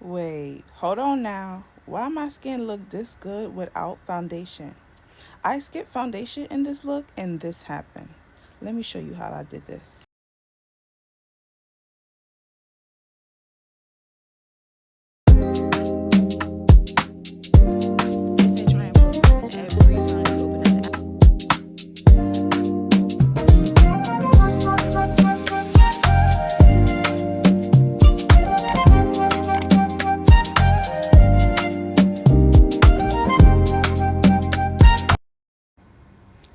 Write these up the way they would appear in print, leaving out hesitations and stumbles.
Wait, hold on now. Why my skin look this good without foundation? I skipped foundation in this look and this happened. Let me show you how I did this. They say try and post every time you open up the app.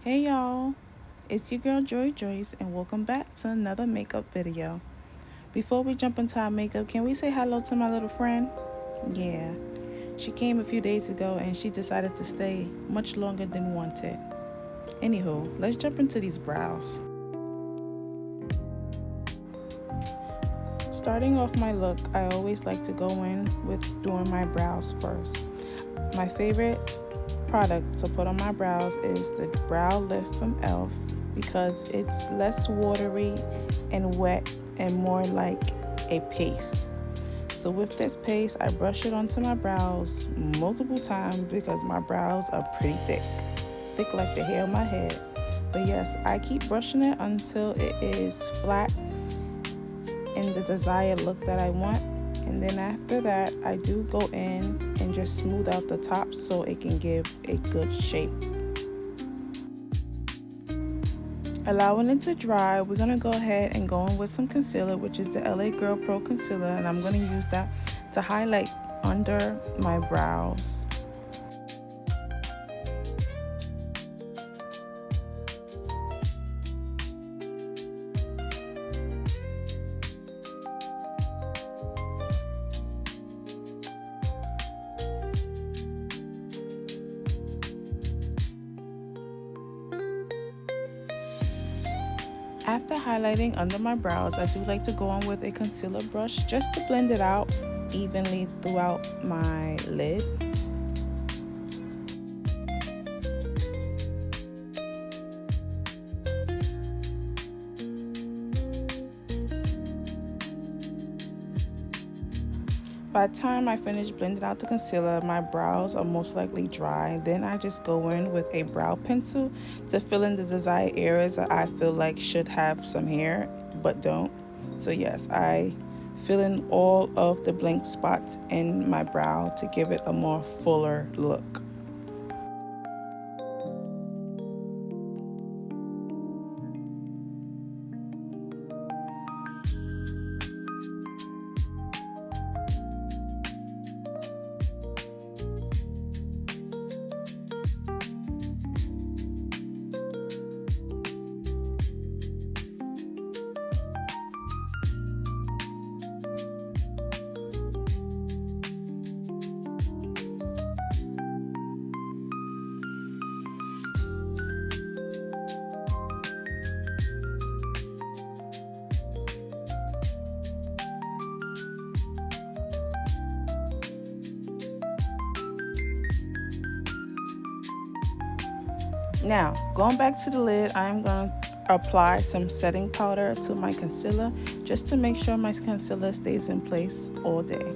Hey y'all, it's your girl Joy Joyce and welcome back to another makeup video. Before we jump into our makeup, can we say hello to my little friend? Yeah, she came a few days ago and she decided to stay much longer than wanted. Anywho, let's jump into these brows. Starting off my look, I always like to go in with doing my brows first. My favorite product to put on my brows is the brow lift from e.l.f. because it's less watery and wet and more like a paste. So with this paste, I brush it onto my brows multiple times because my brows are pretty thick like the hair on my head. But yes, I keep brushing it until it is flat in the desired look that I want. And then after that, I do go in and just smooth out the top so it can give a good shape. Allowing it to dry, we're going to go ahead and go in with some concealer, which is the LA Girl Pro Concealer, and I'm going to use that to highlight under my brows. After highlighting under my brows, I do like to go on with a concealer brush just to blend it out evenly throughout my lid. By the time I finish blending out the concealer, my brows are most likely dry. Then I just go in with a brow pencil to fill in the desired areas that I feel like should have some hair but don't. So yes, I fill in all of the blank spots in my brow to give it a more fuller look. Now, going back to the lid, I'm going to apply some setting powder to my concealer just to make sure my concealer stays in place all day.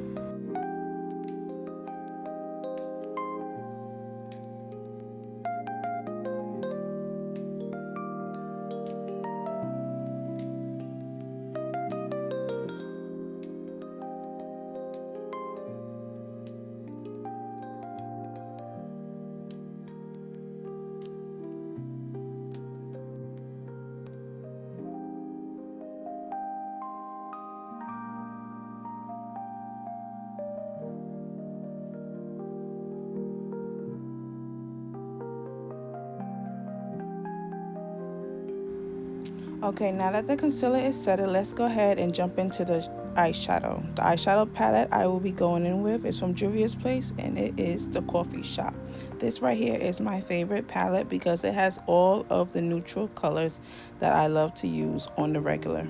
Okay, now that the concealer is settled, let's go ahead and jump into the eyeshadow. The eyeshadow palette I will be going in with is from Juvia's Place, and it is the Coffee Shop. This right here is my favorite palette because it has all of the neutral colors that I love to use on the regular.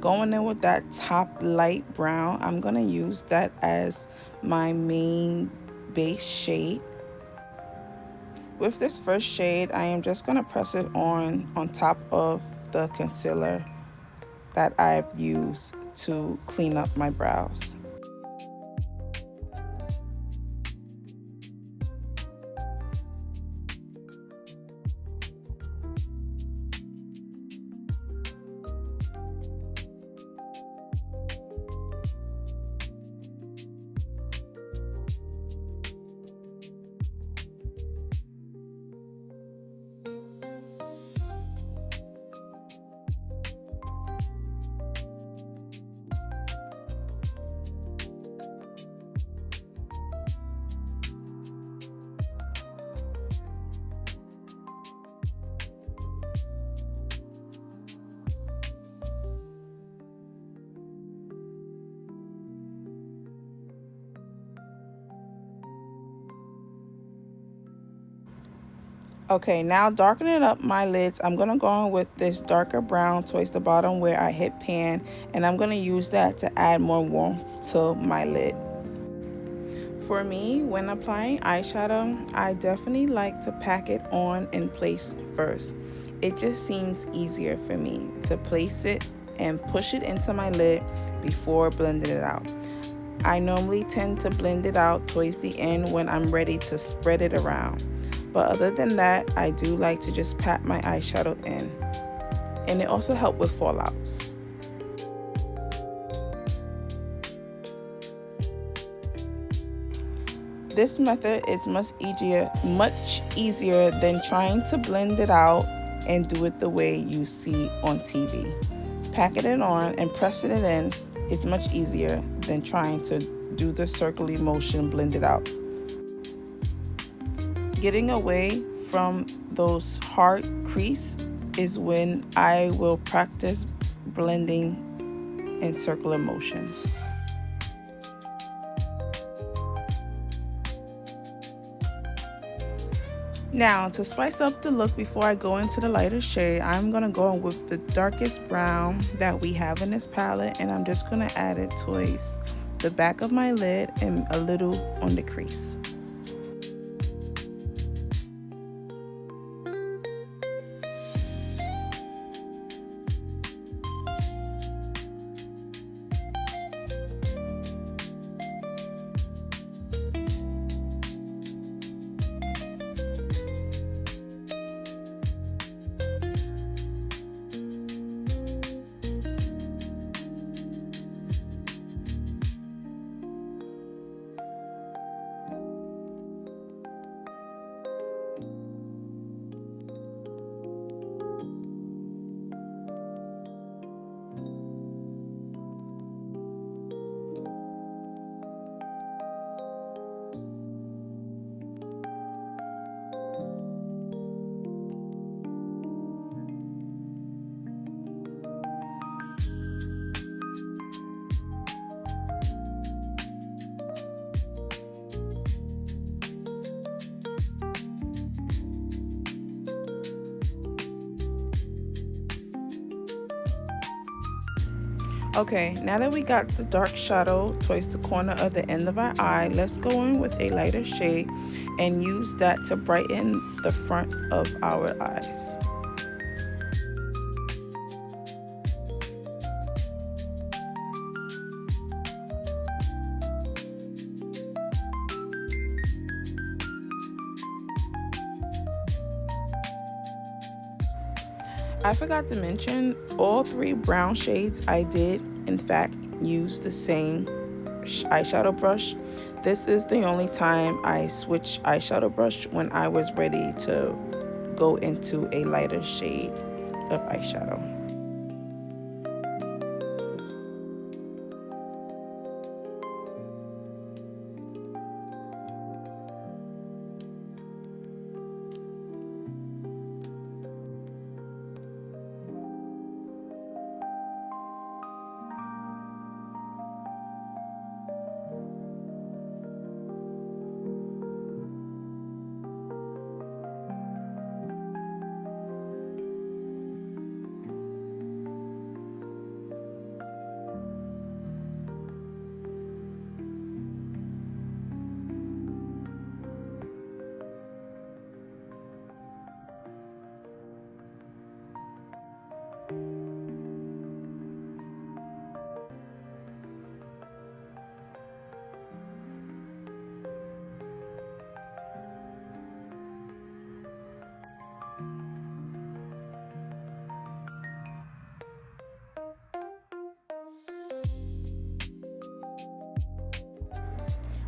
Going in with that top light brown, I'm going to use that as my main base shade. With this first shade, I am just going to press it on top of the concealer that I've used to clean up my brows. Okay, now darkening up my lids, I'm going to go on with this darker brown towards the bottom where I hit pan, and I'm going to use that to add more warmth to my lid. For me, when applying eyeshadow, I definitely like to pack it on in place first. It just seems easier for me to place it and push it into my lid before blending it out. I normally tend to blend it out towards the end when I'm ready to spread it around. But other than that, I do like to just pat my eyeshadow in. And it also helps with fallouts. This method is much easier than trying to blend it out and do it the way you see on TV. Packing it on and pressing it in is much easier than trying to do the circular motion blend it out. Getting away from those hard crease is when I will practice blending in circular motions. Now, to spice up the look before I go into the lighter shade, I'm going to go with the darkest brown that we have in this palette, and I'm just going to add it towards the back of my lid and a little on the crease. Okay, now that we got the dark shadow towards the corner of the end of our eye, let's go in with a lighter shade and use that to brighten the front of our eyes. I forgot to mention, all three brown shades I did, in fact, use the same eyeshadow brush. This is the only time I switched eyeshadow brush when I was ready to go into a lighter shade of eyeshadow.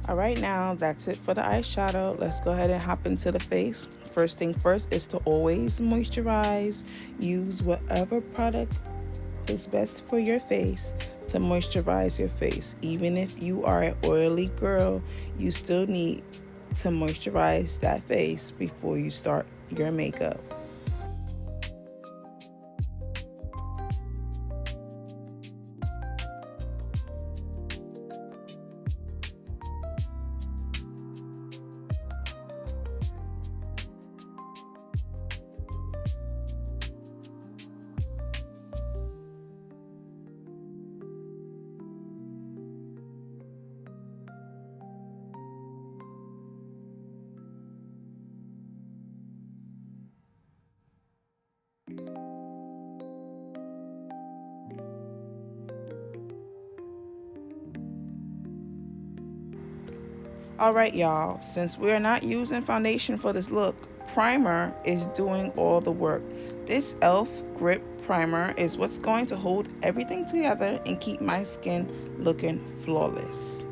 Alright, now that's it for the eyeshadow. Let's go ahead and hop into the face. First thing first is to always moisturize. Use whatever product is best for your face to moisturize your face. Even if you are an oily girl, you still need to moisturize that face before you start your makeup. Alright y'all, since we're not using foundation for this look, primer is doing all the work. This e.l.f. grip primer is what's going to hold everything together and keep my skin looking flawless.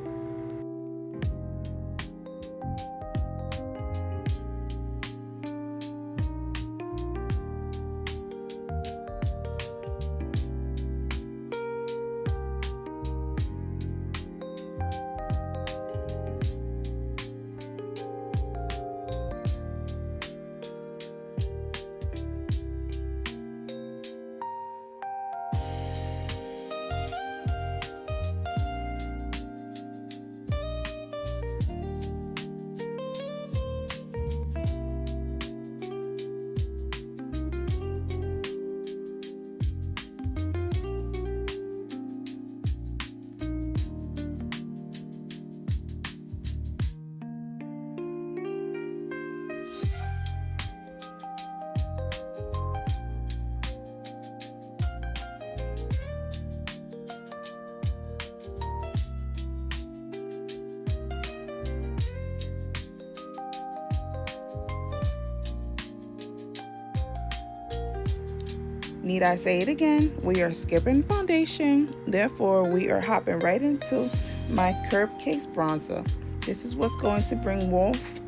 Need I say it again? We are skipping foundation, therefore we are hopping right into my Curb Case bronzer. This is what's going to bring warmth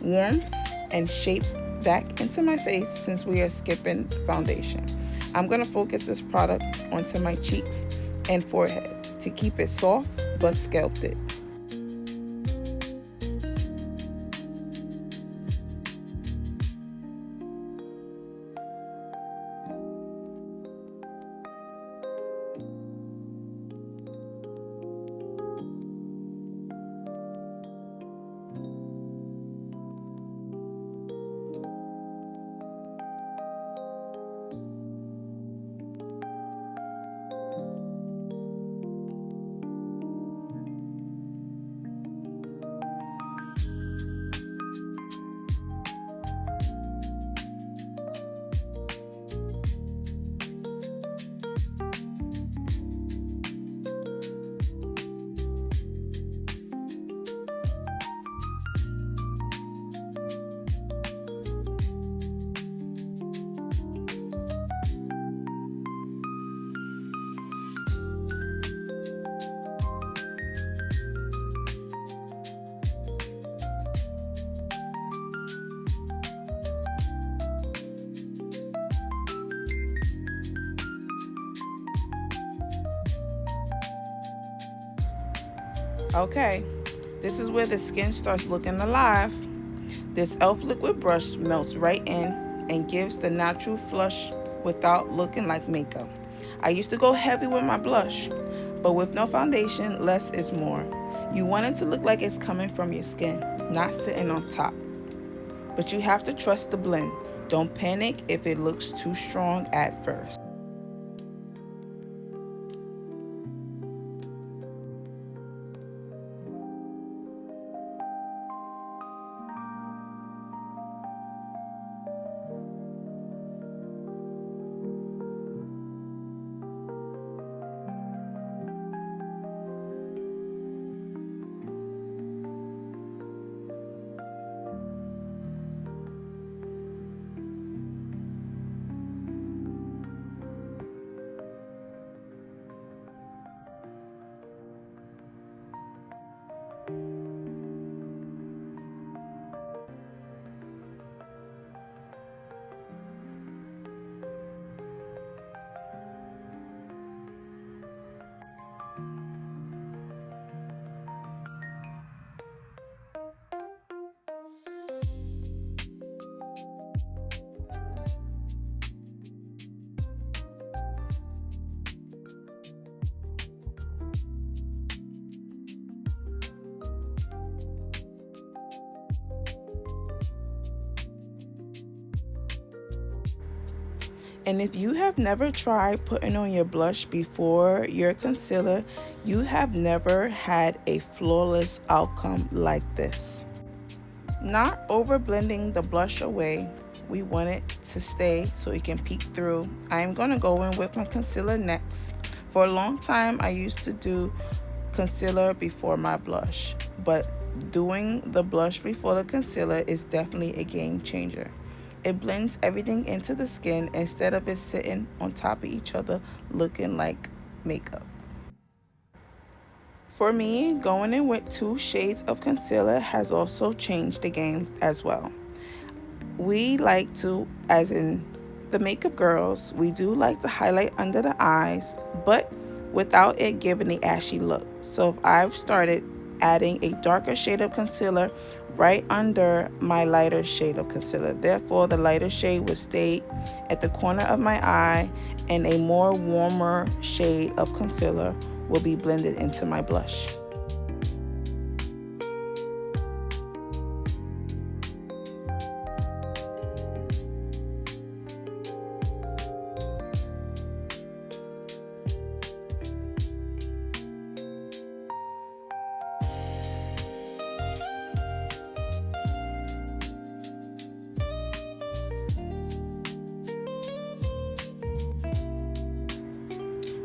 and shape back into my face since we are skipping foundation. I'm going to focus this product onto my cheeks and forehead to keep it soft but sculpted. Okay, this is where the skin starts looking alive. This e.l.f. liquid brush melts right in and gives the natural flush without looking like makeup. I used to go heavy with my blush, but with no foundation, less is more. You want it to look like it's coming from your skin, not sitting on top. But you have to trust the blend. Don't panic if it looks too strong at first. And if you have never tried putting on your blush before your concealer, you have never had a flawless outcome like this. Not over blending the blush away, we want it to stay so it can peek through. I am going to go in with my concealer next. For a long time I used to do concealer before my blush, but doing the blush before the concealer is definitely a game changer. It blends everything into the skin instead of it sitting on top of each other looking like makeup. For me, going in with 2 shades of concealer has also changed the game as well. We like to, as in the makeup girls, we do like to highlight under the eyes, but without it giving the ashy look. So if I've started adding a darker shade of concealer right under my lighter shade of concealer. Therefore, the lighter shade will stay at the corner of my eye, and a more warmer shade of concealer will be blended into my blush.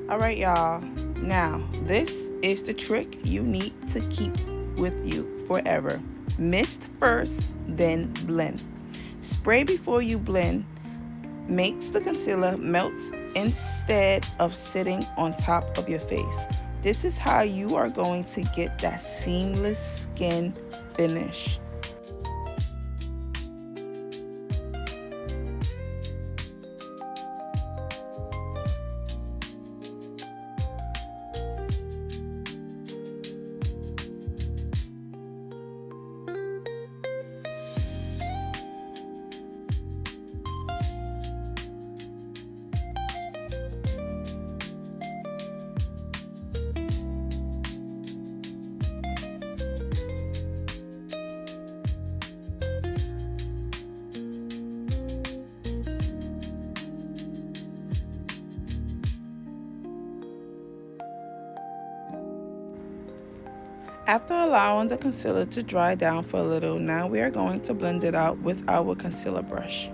Alright, y'all. Now, this is the trick you need to keep with you forever. Mist first, then blend. Spray before you blend makes the concealer melt instead of sitting on top of your face. This is how you are going to get that seamless skin finish. After allowing the concealer to dry down for a little, now we are going to blend it out with our concealer brush.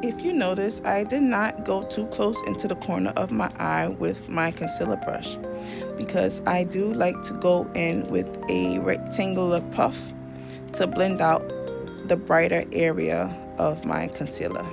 If you notice, I did not go too close into the corner of my eye with my concealer brush because I do like to go in with a rectangular puff to blend out the brighter area of my concealer.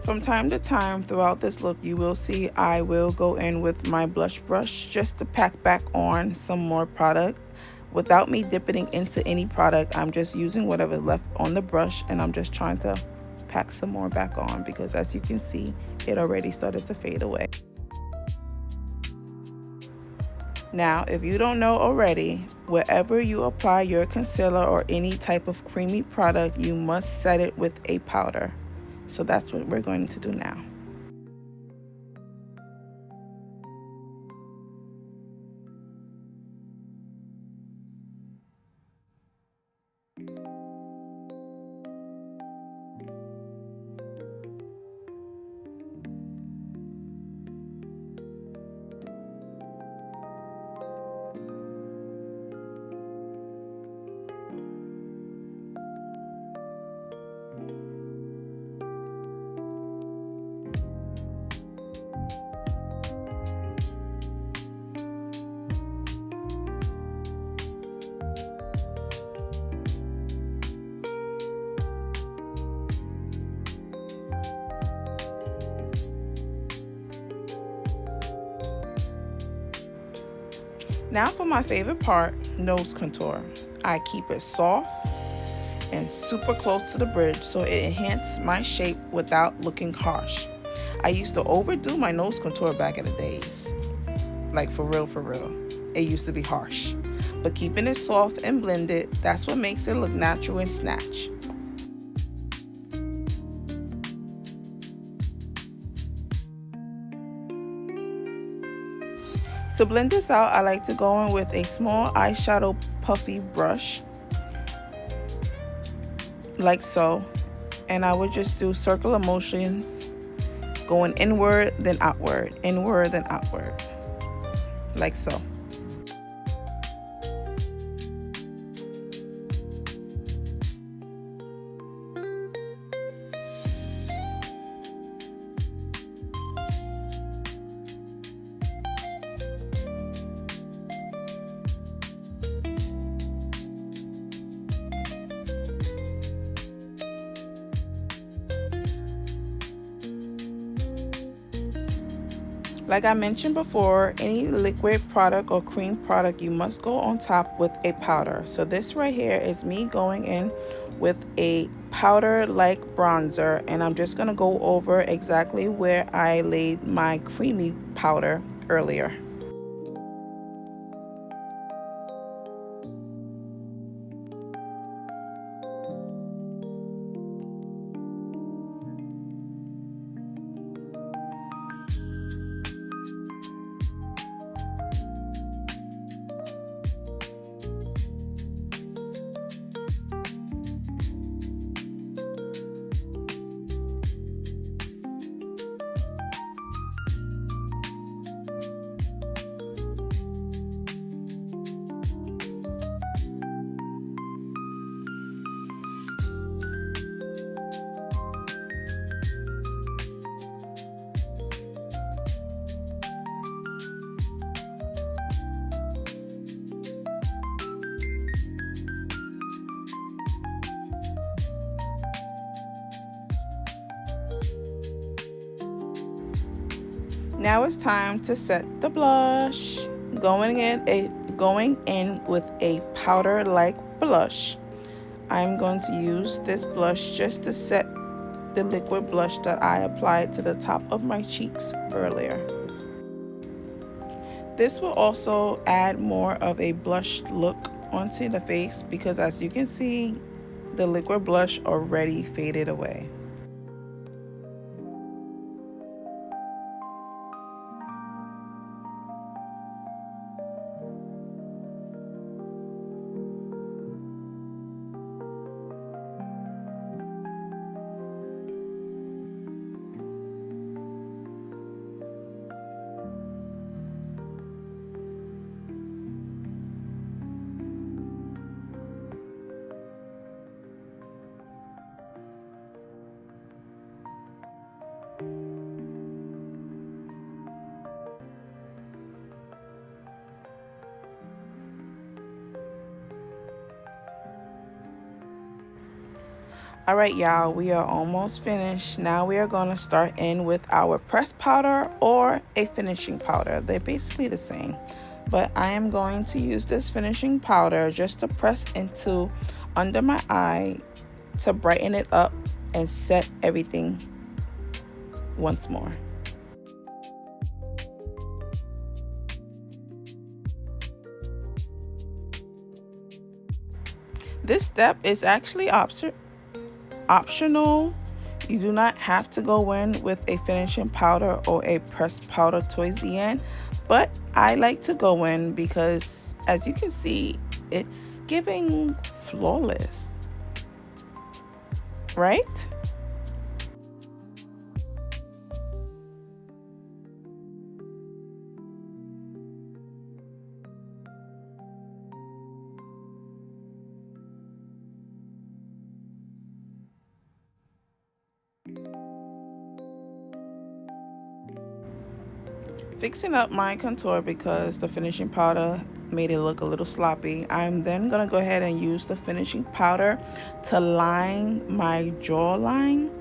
From time to time throughout this look, you will see I will go in with my blush brush just to pack back on some more product Without me dipping into any product, I'm just using whatever's left on the brush, and I'm just trying to pack some more back on because as you can see, it already started to fade away. Now, if you don't know already, wherever you apply your concealer or any type of creamy product, you must set it with a powder. So that's what we're going to do now. Now for my favorite part, nose contour. I keep it soft and super close to the bridge so it enhances my shape without looking harsh. I used to overdo my nose contour back in the days. Like for real, for real. It used to be harsh. But keeping it soft and blended, that's what makes it look natural and snatch. To blend this out, I like to go in with a small eyeshadow puffy brush, like so, and I would just do circular motions, going inward, then outward, like so. Like I mentioned before, any liquid product or cream product, you must go on top with a powder. So this right here is me going in with a powder like bronzer, and I'm just gonna go over exactly where I laid my creamy powder earlier. Now it's time to set the blush. Going in with a powder like blush. I'm going to use this blush just to set the liquid blush that I applied to the top of my cheeks earlier. This will also add more of a blush look onto the face because as you can see, the liquid blush already faded away. All right, y'all, we are almost finished. Now we are going to start in with our pressed powder or a finishing powder. They're basically the same. but I am going to use this finishing powder just to press into under my eye to brighten it up and set everything once more. This step is actually optional. You do not have to go in with a finishing powder or a pressed powder towards the end, but I like to go in because, as you can see, it's giving flawless, right? Fixing up my contour because the finishing powder made it look a little sloppy. I'm then gonna go ahead and use the finishing powder to line my jawline.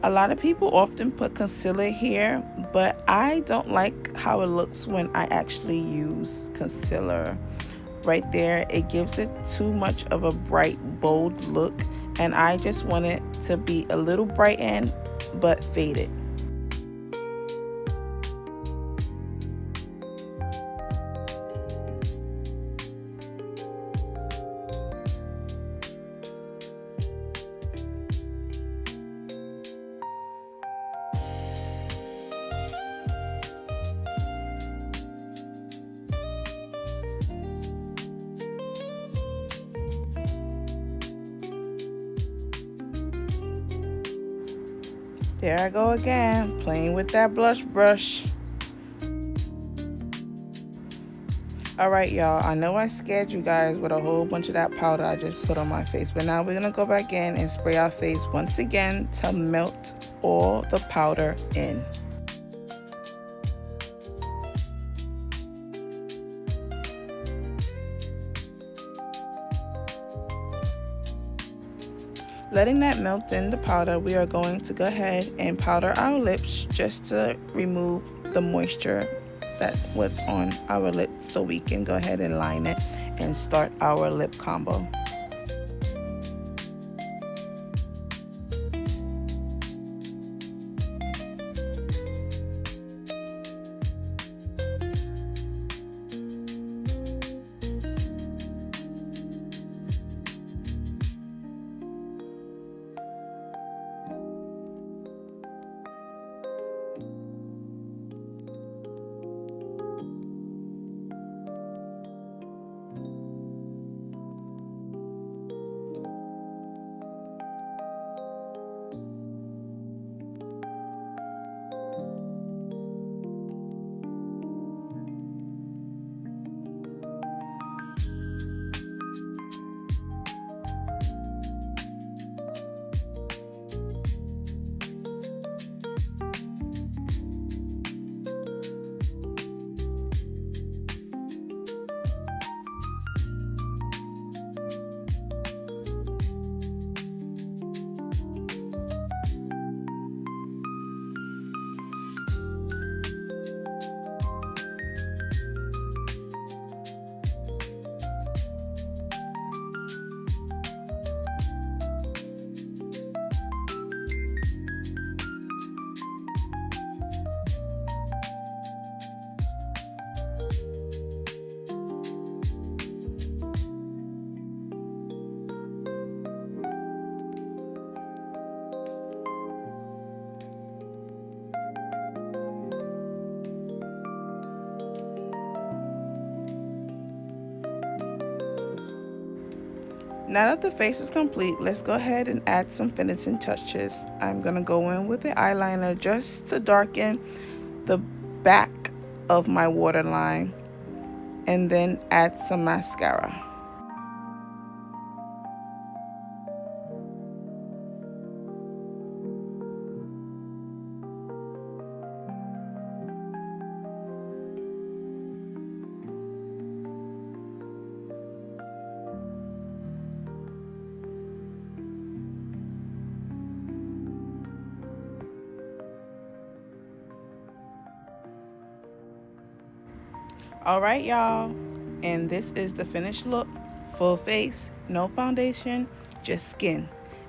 A lot of people often put concealer here, but I don't like how it looks when I actually use concealer. Right there, it gives it too much of a bright, bold look, and I just want it to be a little brightened but faded. There I go again, playing with that blush brush. Alright, y'all, I know I scared you guys with a whole bunch of that powder I just put on my face, but now we're going to go back in and spray our face once again to melt all the powder in. Letting that melt in the powder, we are going to go ahead and powder our lips just to remove the moisture that was on our lips so we can go ahead and line it and start our lip combo. Now that the face is complete, let's go ahead and add some finishing touches. I'm going to go in with the eyeliner just to darken the back of my waterline and then add some mascara. All right, y'all, and this is the finished look. Full face, no foundation, just skin.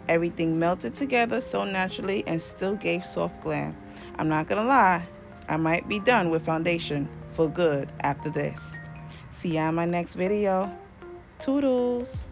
Everything melted together so naturally and still gave soft glam. I'm not gonna lie, I might be done with foundation for good after this. See ya in my next video. Toodles!